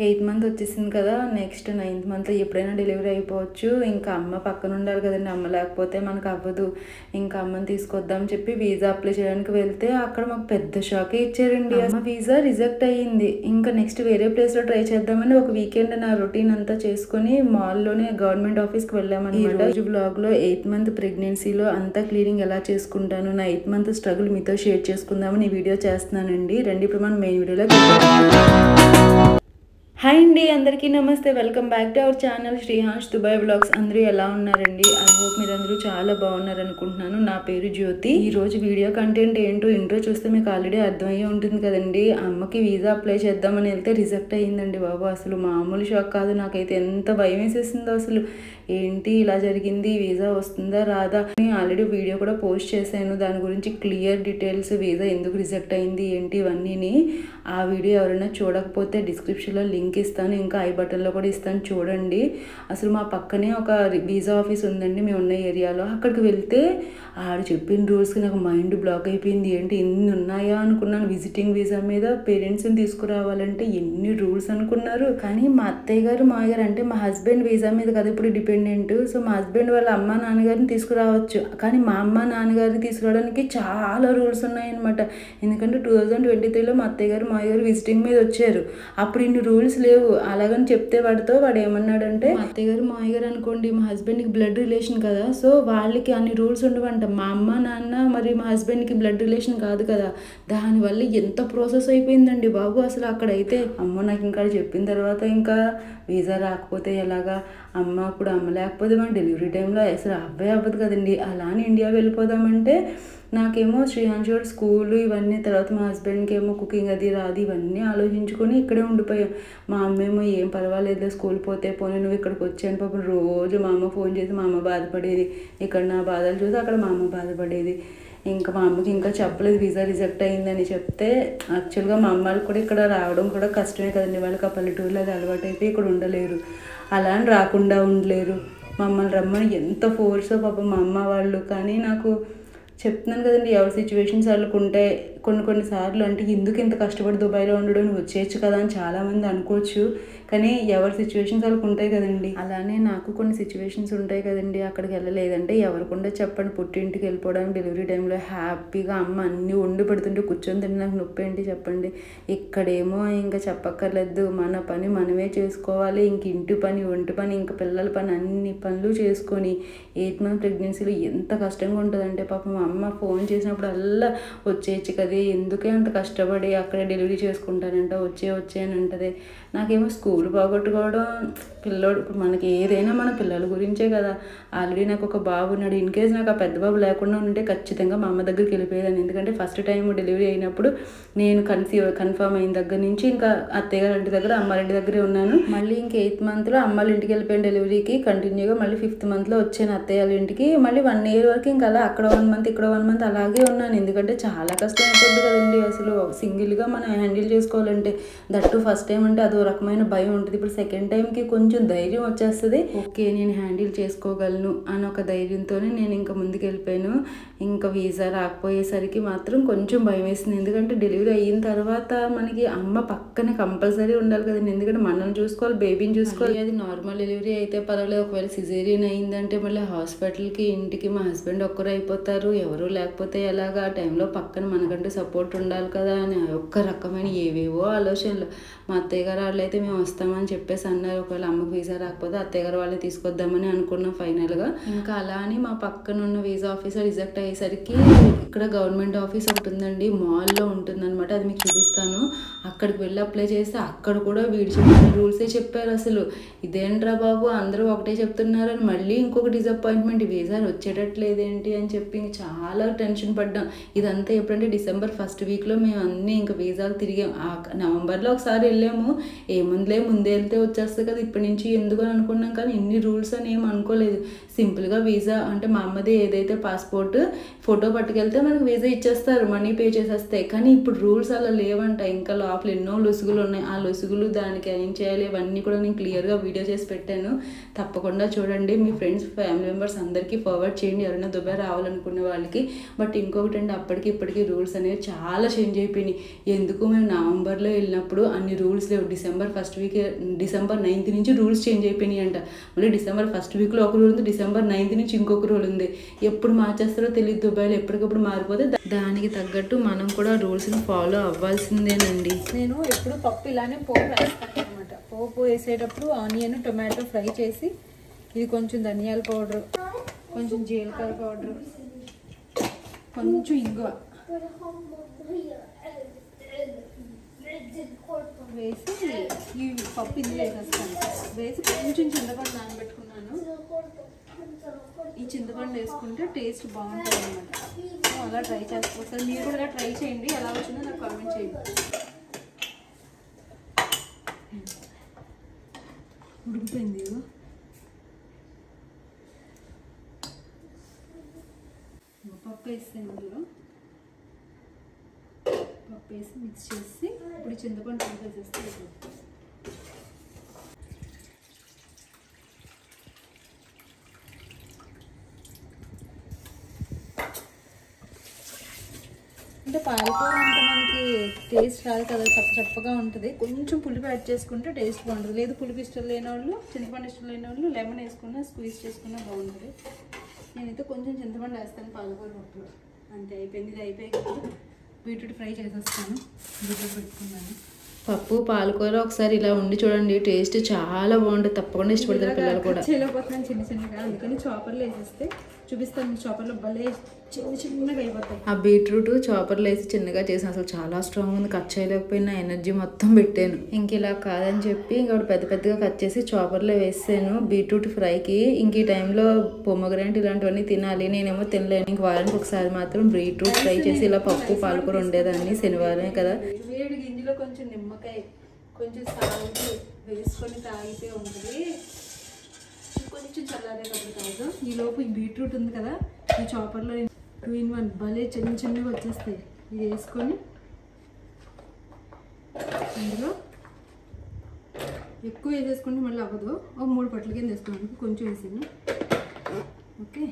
8th month వచ్చేసింది కదా, next 9th month ఎప్పుడైనా డెలివరీ అయిపోవచ్చు. ఇంకా అమ్మ పక్కన ఉండాలి కదండి, అమ్మ లేకపోతే మనకు అవ్వదు. ఇంకా అమ్మని తీసుకొద్దాం చెప్పి వీసా అప్లై చేయడానికి వెళ్తే అక్కడ మాకు పెద్ద షాకే ఇచ్చారండి. అమ్మ వీసా రిజెక్ట్ అయ్యింది. ఇంకా నెక్స్ట్ వేరే ప్లేస్లో ట్రై చేద్దామని ఒక వీకెండ్ నా రొటీన్ అంతా చేసుకుని మాల్లోనే గవర్నమెంట్ ఆఫీస్కి వెళ్ళామని. ఈ రోజు బ్లాగ్లో 8th మంత్ ప్రెగ్నెన్సీలో అంతా క్లీనింగ్ ఎలా చేసుకుంటాను, నా 8th మంత్ స్ట్రగుల్ మీతో షేర్ చేసుకుందామని ఈ వీడియో చేస్తున్నానండి. రండి ఇప్పుడు మనం మెయిన్ వీడియోలో. హాయ్ అండి, అందరికీ నమస్తే. Welcome back to our channel Srihans Dubai vlogs. అందరూ ఎలా ఉన్నారండి? ఐ హోప్ మీరందరూ చాలా బాగున్నారు అనుకుంటున్నాను. నా పేరు జ్యోతి. ఈరోజు వీడియో కంటెంట్ ఏంటో ఇంట్రో చూస్తే మీకు ఆల్రెడీ అర్థమయ్యే ఉంటుంది కదండి. అమ్మకి వీసా అప్లై చేద్దామని వెళ్తే రిజెక్ట్ అయ్యిందండి బాబు. అసలు మామూలు షాక్ కాదు. నాకైతే ఎంత భయం వేసేసిందో అసలు. ఏంటి ఇలా జరిగింది, వీసా వస్తుందా రాదా అని ఆల్రెడీ వీడియో కూడా పోస్ట్ చేశాను. దాని గురించి క్లియర్ డీటెయిల్స్, వీసా ఎందుకు రిజెక్ట్ అయింది ఏంటి ఇవన్నీని. ఆ వీడియో ఎవరైనా చూడకపోతే డిస్క్రిప్షన్లో లింక్ ఇస్తాను, ఇంకా ఐ బటన్లో కూడా ఇస్తాను, చూడండి. అసలు మా పక్కనే ఒక వీసా ఆఫీస్ ఉందండి మేము ఉన్న ఏరియాలో. అక్కడికి వెళ్తే ఆడు చెప్పిన రూల్స్కి నాకు మైండ్ బ్లాక్ అయిపోయింది. ఏంటి ఇన్ని ఉన్నాయా అనుకున్నాను. విజిటింగ్ వీసా మీద పేరెంట్స్ని తీసుకురావాలంటే ఎన్ని రూల్స్ అనుకున్నారు. కానీ మా అత్తయ్య గారు మామయ్య గారు అంటే మా హస్బెండ్ వీసా మీద కదా ఇప్పుడు డిపెండెంట్. సో మా హస్బెండ్ వాళ్ళ అమ్మ నాన్నగారిని తీసుకురావచ్చు, కానీ మా అమ్మ నాన్నగారిని తీసుకురావడానికి చాలా రూల్స్ ఉన్నాయన్నమాట. ఎందుకంటే 2023లో మా అత్తయ్య గారు మామయ్య గారు విజిటింగ్ మీద వచ్చారు. అప్పుడు ఇన్ని రూల్స్ లేవు. అలాగని చెప్తే వాడు ఏమన్నాడంటే, మా అత్తయ్య గారు మామయ్య గారు అనుకోండి మా హస్బెండ్కి బ్లడ్ రిలేషన్ కదా, సో వాళ్ళకి అన్ని రూల్స్ ఉండవంట. మా అమ్మ నాన్న మరి మా హస్బెండ్కి బ్లడ్ రిలేషన్ కాదు కదా, దానివల్ల ఎంత ప్రాసెస్ అయిపోయిందండి బాబు. అసలు అక్కడైతే అమ్మో, నాకు ఇంకా చెప్పిన తర్వాత ఇంకా వీసా రాకపోతే ఎలాగా, అప్పుడు అమ్మ లేకపోతే మన డెలివరీ టైంలో అసలు అవ్వదు కదండి. అలా అని ఇండియా వెళ్ళిపోదామంటే నాకేమో శ్రీహాన్స్ గారు స్కూలు ఇవన్నీ, తర్వాత మా హస్బెండ్కి ఏమో కుకింగ్ అది రాదు, ఇవన్నీ ఆలోచించుకొని ఇక్కడే ఉండిపోయాం. మా అమ్మేమో ఏం పర్వాలేదు స్కూల్ పోతే పోనీ, నువ్వు ఇక్కడికి వచ్చాను పాపం. రోజు మా అమ్మ ఫోన్ చేసి మా అమ్మ బాధపడేది, ఇక్కడ నా బాధలు చూసి అక్కడ మా అమ్మ బాధపడేది. ఇంకా మా అమ్మకి ఇంకా చెప్పలేదు వీసా రిజెక్ట్ అయిందని చెప్తే. యాక్చువల్గా మా అమ్మాయిలు కూడా ఇక్కడ రావడం కూడా కష్టమే కదండి, వాళ్ళకి ఆ పల్లెటూరులో అది అలవాటు అయితే ఇక్కడ ఉండలేరు, అలా అని రాకుండా ఉండలేరు. మమ్మల్ని రమ్మని ఎంత ఫోర్సో పాపం మా అమ్మ వాళ్ళు. కానీ నాకు చెప్తున్నాను కదండి, ఎవరి సిచ్యువేషన్స్ వాళ్ళకు ఉంటాయి. కొన్నిసార్లు అంటే ఎందుకు ఇంత కష్టపడి దుబాయ్లో ఉండడం, నువ్వు వచ్చేయచ్చు కదా అని చాలామంది అనుకోవచ్చు, కానీ ఎవరి సిచ్యువేషన్స్ వాళ్ళకు ఉంటాయి కదండి. అలానే నాకు కొన్ని సిచ్యువేషన్స్ ఉంటాయి కదండి. అక్కడికి వెళ్ళలేదంటే ఎవరికుండా చెప్పండి, పుట్టింటికి వెళ్ళిపోవడానికి డెలివరీ టైంలో హ్యాపీగా అమ్మ అన్నీ వండి పెడుతుంటే కూర్చొని తింటే నాకు నొప్పి ఏంటి చెప్పండి. ఇక్కడేమో ఇంకా చెప్పక్కర్లేదు, మన పని మనమే చేసుకోవాలి. ఇంక ఇంటి పని, ఒంటి పని, ఇంక పిల్లల పని, అన్ని పనులు చేసుకొని 8th మంత్ ప్రెగ్నెన్సీలో ఎంత కష్టంగా ఉంటుందంటే పాపం మా అమ్మ ఫోన్ చేసినప్పుడు అల్లా వచ్చేయచ్చు కదా, ఎందుకే అంత కష్టపడి అక్కడే డెలివరీ చేసుకుంటానంట, వచ్చే అని అంటది. నాకేమో స్కూల్ పోగొట్టుకోవడం, పిల్లోడు మనకి ఏదైనా మన పిల్లల గురించే కదా. ఆల్రెడీ నాకు ఒక బాబు ఉన్నాడు. ఇన్ కేస్ నాకు ఆ పెద్ద బాబు లేకుండా ఉంటే ఖచ్చితంగా మా అమ్మ దగ్గరికి వెళ్ళిపోయేదాన్ని. ఎందుకంటే ఫస్ట్ టైం డెలివరీ అయినప్పుడు నేను కన్ఫర్మ్ అయిన దగ్గర నుంచి ఇంకా అత్తయ్య గారి ఇంటి దగ్గర, అమ్మారింటి దగ్గరే ఉన్నాను. మళ్ళీ ఇంకా 8th మంత్లో అమ్మాళ్ళ ఇంటికి వెళ్ళిపోయాను డెలివరీకి. కంటిన్యూగా మళ్ళీ 5th మంత్లో వచ్చాను అత్తయ్య వాళ్ళ ఇంటికి. మళ్ళీ 1 year వరకు ఇంకా అలా అక్కడ 1 month ఇక్కడ 1 month అలాగే ఉన్నాను. ఎందుకంటే చాలా కష్టం అయిపోద్ది కదండి అసలు సింగిల్గా మనం హ్యాండిల్ చేసుకోవాలంటే. దట్టు ఫస్ట్ టైం అంటే అదో రకమైన భయం ఉంటుంది. ఇప్పుడు సెకండ్ టైంకి కొంచెం ధైర్యం వచ్చేస్తుంది. ఓకే నేను హ్యాండిల్ చేసుకోగలను అని ఒక ధైర్యంతోనే నేను ఇంకా ముందుకు వెళ్ళిపోయాను. ఇంకా వీసా రాకపోయేసరికి మాత్రం కొంచెం భయం వేసింది. ఎందుకంటే డెలివరీ అయిన తర్వాత మనకి అమ్మ పక్కన కంపల్సరీ ఉండాలి కదండి. ఎందుకంటే మనం చూసుకోవాలి, బేబీని చూసుకోవాలి. అది నార్మల్ డెలివరీ అయితే పర్వాలేదు, ఒకవేళ సిజేరియన్ అయిందంటే మళ్ళీ హాస్పిటల్కి ఇంటికి మా హస్బెండ్ ఒక్కరు అయిపోతారు, ఎవరు లేకపోతే ఎలాగా. ఆ టైంలో పక్కన మనకంటే సపోర్ట్ ఉండాలి కదా అని ఒక్క రకమైన ఏవేవో ఆలోచనలు. మా అత్తయ్య గారు వాళ్ళు అయితే మేము వస్తామని చెప్పేసి అన్నారు. ఒకవేళ అమ్మకు వీసా రాకపోతే అత్తయ్య గారు వాళ్ళని తీసుకొద్దామని అనుకున్నాం ఫైనల్గా. ఇంకా అలా అని మా పక్కన ఉన్న వీసా ఆఫీసర్ రిజెక్ట్ అయ్యేసరికి ఇక్కడ గవర్నమెంట్ ఆఫీస్ ఒకటి ఉందండి, మాల్లో ఉంటుందన్నమాట. అది మీకు చూపిస్తాను. అక్కడికి వెళ్ళి అప్లై చేస్తే అక్కడ కూడా వీడి చెప్పిన రూల్సే చెప్పారు. అసలు ఇదేంట్రా బాబు అందరూ ఒకటే చెప్తున్నారు అని మళ్ళీ ఇంకొక డిసప్పాయింట్మెంట్, వీసా వచ్చేటట్లేదేంటి అని చెప్పి చాలా టెన్షన్ పడ్డాం. ఇదంతా ఎప్పుడంటే December 1st weekలో మేము అన్నీ ఇంకా వీసాలు తిరిగాం. నవంబర్లో ఒకసారి వెళ్ళాము, ఏముందులే ముందే వెళ్తే వచ్చేస్తుంది కదా ఇప్పటి నుంచి ఎందుకు అని అనుకున్నాం. కానీ ఇన్ని రూల్స్ అని ఏం అనుకోలేదు. సింపుల్గా వీసా అంటే మా అమ్మది ఏదైతే పాస్పోర్ట్ ఫోటో పట్టుకెళ్తే మనకు వీసా ఇచ్చేస్తారు, మనీ పే చేసేస్తాయి. కానీ ఇప్పుడు రూల్స్ అలా లేవంట. ఇంకా లోపల ఎన్నో లొసుగులు ఉన్నాయి. ఆ లొసుగులు దానికి ఏం చేయాలి ఇవన్నీ కూడా నేను క్లియర్గా వీడియో చేసి పెట్టాను. తప్పకుండా చూడండి. మీ ఫ్రెండ్స్ ఫ్యామిలీ మెంబర్స్ అందరికీ ఫార్వర్డ్ చేయండి ఎవరైనా దుబాయ్ రావాలనుకునే వాళ్ళకి. బట్ ఇంకొకటి అండి, అప్పటికి ఇప్పటికీ రూల్స్ అనేవి చాలా చేంజ్ అయిపోయినాయి. ఎందుకు మేము నవంబర్లో వెళ్ళినప్పుడు అన్ని రూల్స్ లేవు. డిసెంబర్ 9th నుంచి రూల్స్ చేంజ్ అయిపోయినాయి అంట. మళ్ళీ డిసెంబర్ 1st వీక్లో ఒక రూల్ ఉంది, డిసెంబర్ 9th నుంచి ఇంకొక రూల్ ఉంది. ఎప్పుడు మార్చేస్తారో తెలియదు. దుబాయ్లో ఎప్పటికప్పుడు మారిపోతే దానికి తగ్గట్టు మనం కూడా రూల్స్ని ఫాలో అవ్వాల్సిందేనండి. నేను ఎప్పుడు పప్పు ఇలానే పోపు వేస్తాను అనమాట. పోపు వేసేటప్పుడు ఆనియన్ టొమాటో ఫ్రై చేసి ఇది కొంచెం ధనియాల పౌడర్, కొంచెం జీలకర్ర పౌడర్, కొంచెం ఇంగువ వేసి ఈ పప్పు ఇందులో వేసేస్తాను. వేసి కొంచెం చింతపండు నానబెట్టుకున్నాను. ఈ చింతపండు వేసుకుంటే టేస్ట్ బాగుంటుంది అనమాట. అలా ట్రై చేసుకోవచ్చు. మీరు కూడా ఇలా ట్రై చేయండి. ఎలా వచ్చిందో నాకు కామెంట్ చేయండి. ఉడికిపోయింది. పప్పు వేస్తే ఇందులో పప్పు వేసి మిక్స్ చేసి ఇప్పుడు చింతపండు వేసేస్తే అంటే పాలకూర అంటే మనకి టేస్ట్ రాదు కదా, చప్పగా ఉంటుంది. కొంచెం పులుపు యాడ్ చేసుకుంటే టేస్ట్ బాగుంటుంది. లేదు పులుపు ఇష్టం లేని వాళ్ళు, చింతపండు ఇష్టం లేని వాళ్ళు లెమన్ వేసుకున్నా స్క్వీజ్ చేసుకున్నా బాగుంటుంది. నేనైతే కొంచెం చింతపండు వేస్తాను పాలకూర పప్పులో. అంతే అయిపోయింది. ఇది అయిపోయి బీట్రూట్ ఫ్రై చేసేస్తాను. బీట్రూట్ పెట్టుకున్నాను. పప్పు పాలకూర ఒకసారి ఇలా ఉండి చూడండి, టేస్ట్ చాలా బాగుంటుంది. తప్పకుండా ఇష్టపడతారు పిల్లలు కూడా. చేయలేకపోతున్నాను చిన్నగా, అందుకని చాపర్లో వేసేస్తే చూపిస్తాను. చాపర్లో భలే చిన్నగా అయిపోతాయి. ఆ బీట్రూట్ చాపర్లో వేసి చిన్నగా చేసాను. అసలు చాలా స్ట్రాంగ్ ఉంది. కట్ చేయలేకపోయినా ఎనర్జీ మొత్తం పెట్టాను. ఇంక ఇలా కాదని చెప్పి ఇంకొకటి పెద్దగా కట్ చేసి చాపర్లో వేసాను బీట్రూట్ ఫ్రైకి. ఇంక ఈ టైంలో పొమగ్రానైట్ ఇలాంటివన్నీ తినాలి. నేనేమో తినలేను. ఇంక వారానికి ఒకసారి మాత్రం బీట్రూట్ ఫ్రై చేసి ఇలా పప్పు పాలకూర ఉండేదాన్ని. శనివారమే కదా. వేడి గింజలో కొంచెం నిమ్మకాయ, కొంచెం సాల్ట్ వేసుకొని తాగితే ఉంటుంది. కొంచెం చల్లారేటప్పుడు తాగు. ఈలోపు ఈ బీట్రూట్ ఉంది కదా, ఈ చాపర్లో 2 in 1 భలే చిన్నగా వచ్చేస్తాయి. ఇది వేసుకొని ఇందులో ఎక్కువ వేసేసుకుంటే మళ్ళీ అవ్వదు. ఒక 3 పట్ల కింద వేసుకున్నాను. కొంచెం వేసాను. ఓకే,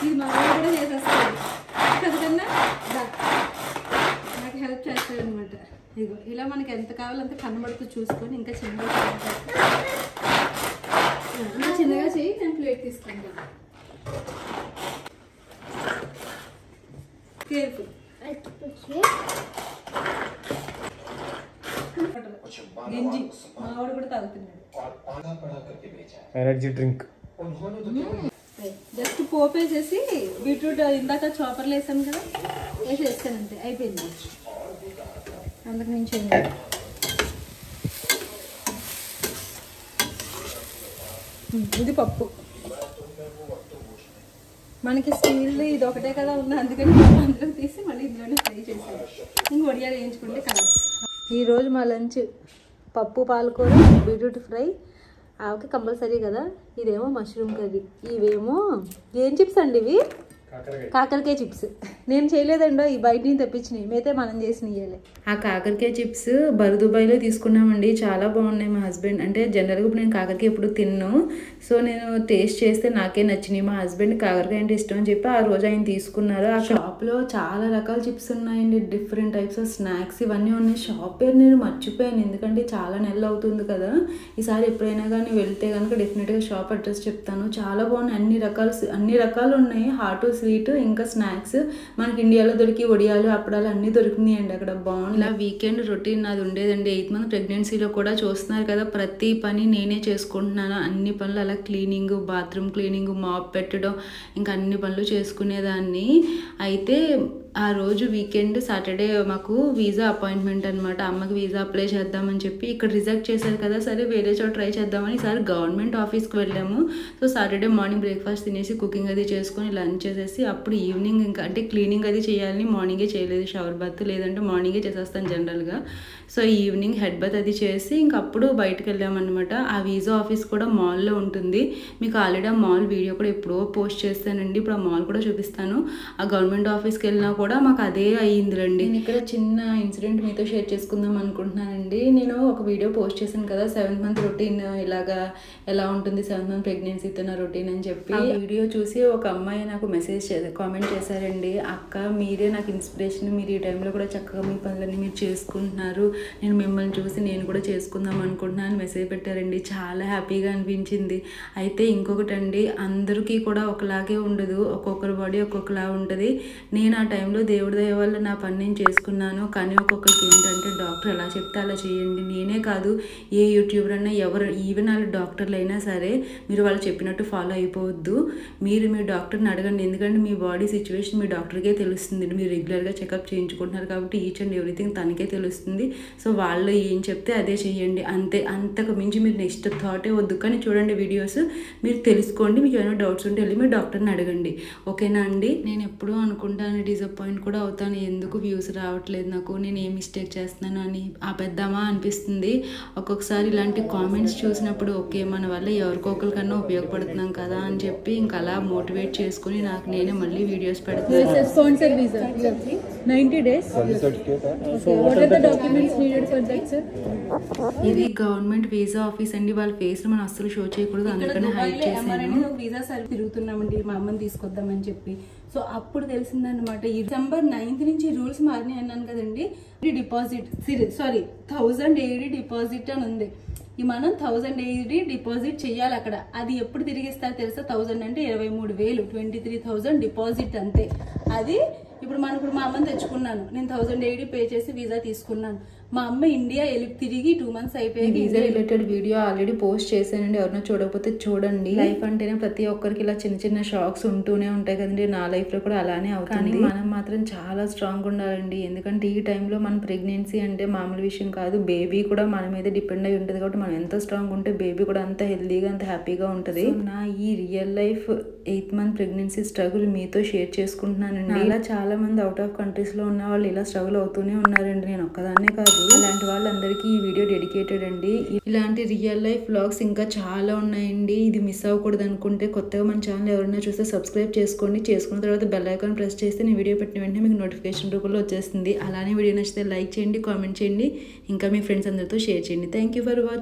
ఇది మా వాళ్ళు కూడా చేసేస్తారు కదన్నా, నాకు హెల్ప్ చేస్తాడు అనమాట. ఇగో ఇలా మనకి ఎంత కావాలంత కనబడుతూ చూసుకొని ఇంకా చిన్నగా చేయి. నేను ప్లేట్ తీసుకుంటాను. కేర్ఫుల్. గింజి మావాడు కూడా తాగుతున్నాడు ఎనర్జీ డ్రింక్. జస్ట్ పోపు వేసేసి బీట్రూట్ ఇందాక చాపర్లు వేసాను కదా, వేసేస్తాను అంతే, అయిపోయింది. అందుకు నుంచి ఇది పప్పు. మనకి స్టీల్ ఇది ఒకటే కదా ఉంది, అందుకని అందులో తీసి మళ్ళీ ఇందులోనే ఫ్రై చేసాను. ఇంక వడియాలు వేయించుకుంటే కలర్స్. ఈరోజు మా లంచ్ పప్పు పాలకూర బీట్రూట్ ఫ్రై. ఆవికి కంపల్సరీ కదా. ఇదేమో మష్రూమ్ కర్రీ. ఇవేమో ఏం చిప్స్ అండి ఇవి? కాకరకాయ చిప్స్. నేను చేయలేదండో, ఈ బయట నుంచి తెప్పించినవి. మేతే మనం చేసి ఇయ్యాలి. ఆ కాకరకాయ చిప్స్ దుబాయ్లో తీసుకున్నామండి. చాలా బాగున్నాయి. మా హస్బెండ్ అంటే జనరల్గా ఇప్పుడు నేను కాకరకాయ ఎప్పుడు తిన్ను, సో నేను టేస్ట్ చేస్తే నాకే నచ్చినాయి. మా హస్బెండ్ కాకరకాయ అంటే ఇష్టం అని చెప్పి ఆ రోజు ఆయన తీసుకున్నారు. ఆ షాప్లో చాలా రకాల చిప్స్ ఉన్నాయండి. డిఫరెంట్ టైప్స్ ఆఫ్ స్నాక్స్ ఇవన్నీ ఉన్నాయి. షాప్ పేరు నేను మర్చిపోయాను, ఎందుకంటే చాలా నెలలు అవుతుంది కదా. ఈసారి ఎప్పుడైనా కానీ వెళ్తే కనుక డెఫినెట్గా షాప్ అడ్రస్ చెప్తాను. చాలా బాగున్నాయి. అన్ని రకాలు ఉన్నాయి. హాట్ స్వీట్ ఇంకా స్నాక్స్. మనకి ఇండియాలో దొరికి వడియాలు అప్పడాలు అన్నీ దొరికినాయండి అక్కడ. బాగుంది. ఇలా వీకెండ్ రొటీన్ నాది ఉండేదండి. 8 month ప్రెగ్నెన్సీలో కూడా చూస్తున్నారు కదా, ప్రతి పని నేనే చేసుకుంటున్నాను. అన్ని పనులు అలా క్లీనింగ్, బాత్రూమ్ క్లీనింగ్, మాప్ పెట్టడం, ఇంకా అన్ని పనులు చేసుకునేదాన్ని. అయితే ఆ రోజు వీకెండ్ సాటర్డే మాకు వీసా అపాయింట్మెంట్ అనమాట. అమ్మకి వీసా అప్లై చేద్దామని చెప్పి ఇక్కడ రిజెక్ట్ చేశారు కదా, సరే వేరే చోట ట్రై చేద్దామని ఈసారి గవర్నమెంట్ ఆఫీస్కి వెళ్ళాము. సో సాటర్డే మార్నింగ్ బ్రేక్ఫాస్ట్ తినేసి కుకింగ్ అది చేసుకొని లంచ్ చేసేసి అప్పుడు ఈవినింగ్ ఇంకా అంటే క్లీనింగ్ అది చేయాలని మార్నింగే చేయలేదు, షవర్ బాత్ లేదంటే మార్నింగే చేసేస్తాను జనరల్గా. సో ఈవినింగ్ హెడ్ బాత్ అది చేసి ఇంక అప్పుడు బయటకు వెళ్ళామన్నమాట. ఆ వీసా ఆఫీస్ కూడా మాల్లో ఉంటుంది. మీకు ఆల్రెడీ ఆ మాల్ వీడియో కూడా ఎప్పుడో పోస్ట్ చేస్తానండి, ఇప్పుడు ఆ మాల్ కూడా చూపిస్తాను. ఆ గవర్నమెంట్ ఆఫీస్కి వెళ్ళినా కూడా మాకు అదే అయ్యింది రండి. నేను ఇక్కడ చిన్న ఇన్సిడెంట్ మీతో షేర్ చేసుకుందాం అనుకుంటున్నానండి. నేను ఒక వీడియో పోస్ట్ చేశాను కదా 7th మంత్ రొటీన్ ఇలాగా ఎలా ఉంటుంది 7th మంత్ ప్రెగ్నెన్సీతో నా రొటీన్ అని చెప్పి. ఆ వీడియో చూసి ఒక అమ్మాయి నాకు కామెంట్ చేశారండి, అక్క మీరే నాకు ఇన్స్పిరేషన్, మీరు ఈ టైంలో కూడా చక్కగా మీ పనులన్నీ మీరు చేసుకుంటున్నారు, నేను మిమ్మల్ని చూసి నేను కూడా చేసుకుందాం అనుకుంటున్నాను మెసేజ్ పెట్టారండి. చాలా హ్యాపీగా అనిపించింది. అయితే ఇంకొకటి అండి, అందరికీ కూడా ఒకలాగే ఉండదు, ఒక్కొక్కరి బాడీ ఒక్కొక్కలా ఉంటుంది. నేను ఆ టైంలో దేవుడి దయ వల్ల నా పని నేను చేసుకున్నాను. కానీ ఒక్కొక్కరికి ఏంటంటే డాక్టర్ ఎలా చెప్తే అలా చేయండి. నేనే కాదు ఏ యూట్యూబర్ అయినా ఎవరు ఈవెన్ వాళ్ళు డాక్టర్లు అయినా సరే మీరు వాళ్ళు చెప్పినట్టు ఫాలో అయిపోవద్దు. మీరు మీ డాక్టర్ని అడగండి, ఎందుకంటే మీ బాడీ సిచ్యువేషన్ మీ డాక్టర్కే తెలుస్తుంది. మీరు రెగ్యులర్గా చెకప్ చేయించుకుంటున్నారు కాబట్టి ఈచ్ అండ్ ఎవ్రీథింగ్ తనకే తెలుస్తుంది. సో వాళ్ళు ఏం చెప్తే అదే చేయండి అంతే, అంతకు మించి మీరు నెక్స్ట్ థాటే వద్దు. కానీ చూడండి వీడియోస్ మీరు తెలుసుకోండి, మీకు ఏమైనా డౌట్స్ ఉంటే వెళ్ళి మీ డాక్టర్ని అడగండి, ఓకేనా అండి. నేను ఎప్పుడూ అనుకుంటాను డిసప్పాయింట్ కూడా అవుతాను, ఎందుకు వ్యూస్ రావట్లేదు నాకు, నేను ఏ మిస్టేక్ చేస్తున్నాను అని ఆపేద్దామా అనిపిస్తుంది. ఒక్కొక్కసారి ఇలాంటి కామెంట్స్ చూసినప్పుడు ఓకే మన వల్ల ఎవరికొకరికన్నా ఉపయోగపడుతున్నాం కదా అని చెప్పి ఇంకా అలా మోటివేట్ చేసుకుని నాకు నేనే మళ్ళీ వీడియోస్ పెడతాను. Sponsor visa 90 days. Okay, what are the documents needed for that, sir? ఇది గవర్నమెంట్ వీసా ఆఫీస్ అండి, వాళ్ళ ఫేస్ మనం అస్సలు షో చేయకూడదు, అందుకని హైడ్ చేశాను. వీసా సార్ తిరుగుతున్నామండి మా అమ్మని తీసుకొద్దామని చెప్పి. సో అప్పుడు తెలిసిందనమాట ఈ December 9th నుంచి రూల్స్ మారినాయి అన్నాను కదండి. డిపాజిట్ 1000 AED డిపాజిట్ అని ఉంది. ఈ మనం 1000 AED డిపాజిట్ చేయాలి అక్కడ. అది ఎప్పుడు తిరిగి ఇస్తారో తెలుసా? 1000 అంటే 23,000, 23,000 డిపాజిట్ అంతే. అది ఇప్పుడు మా అమ్మని తెచ్చుకున్నాను, నేను 1000 AED పే చేసి వీసా తీసుకున్నాను. మా అమ్మ ఇండియా తిరిగి 2 months అయిపోయింది. Visa related video already post చేశానండి, ఎవరైనా చూడకపోతే చూడండి. లైఫ్ అంటేనే ప్రతి ఒక్కరికి ఇలా చిన్న చిన్న షాక్స్ ఉంటూనే ఉంటాయి కదండి, నా లైఫ్లో కూడా అలానే అవుతుంది. మనం మాత్రం చాలా స్ట్రాంగ్ ఉండాలండి, ఎందుకంటే ఈ టైంలో మన ప్రెగ్నెన్సీ అంటే మామూలు విషయం కాదు. బేబీ కూడా మన మీద డిపెండ్ అయి ఉంటుంది కాబట్టి మనం ఎంత స్ట్రాంగ్ ఉంటే బేబీ కూడా అంత హెల్దీగా అంత హ్యాపీగా ఉంటుంది. నా ఈ real life 8th month pregnancy struggle మీతో షేర్ చేసుకుంటున్నానండి. ఇలా చాలా మంది అవుట్ ఆఫ్ కంట్రీస్లో ఉన్న వాళ్ళు ఇలా స్ట్రగుల్ అవుతూనే ఉన్నారండి, నేను ఒక్కదాన్నే కాదు. అలాంటి వాళ్ళందరికీ ఈ వీడియో డెడికేటెడ్ అండి. ఇలాంటి రియల్ లైఫ్ వ్లాగ్స్ ఇంకా చాలా ఉన్నాయండి, ఇది మిస్ అవ్వకూడదు అనుకుంటే కొత్తగా మన ఛానల్ ఎవరైనా చూస్తే సబ్స్క్రైబ్ చేసుకోండి. చేసుకున్న తర్వాత బెల్ ఐకాన్ ప్రెస్ చేస్తే నేను వీడియో పెట్టిన వెంటనే మీకు నోటిఫికేషన్ రూపంలో వచ్చేస్తుంది. అలానే వీడియో నచ్చితే లైక్ చేయండి, కామెంట్ చేయండి, ఇంకా మీ ఫ్రెండ్స్ అందరితో షేర్ చేయండి. Thank you for watching.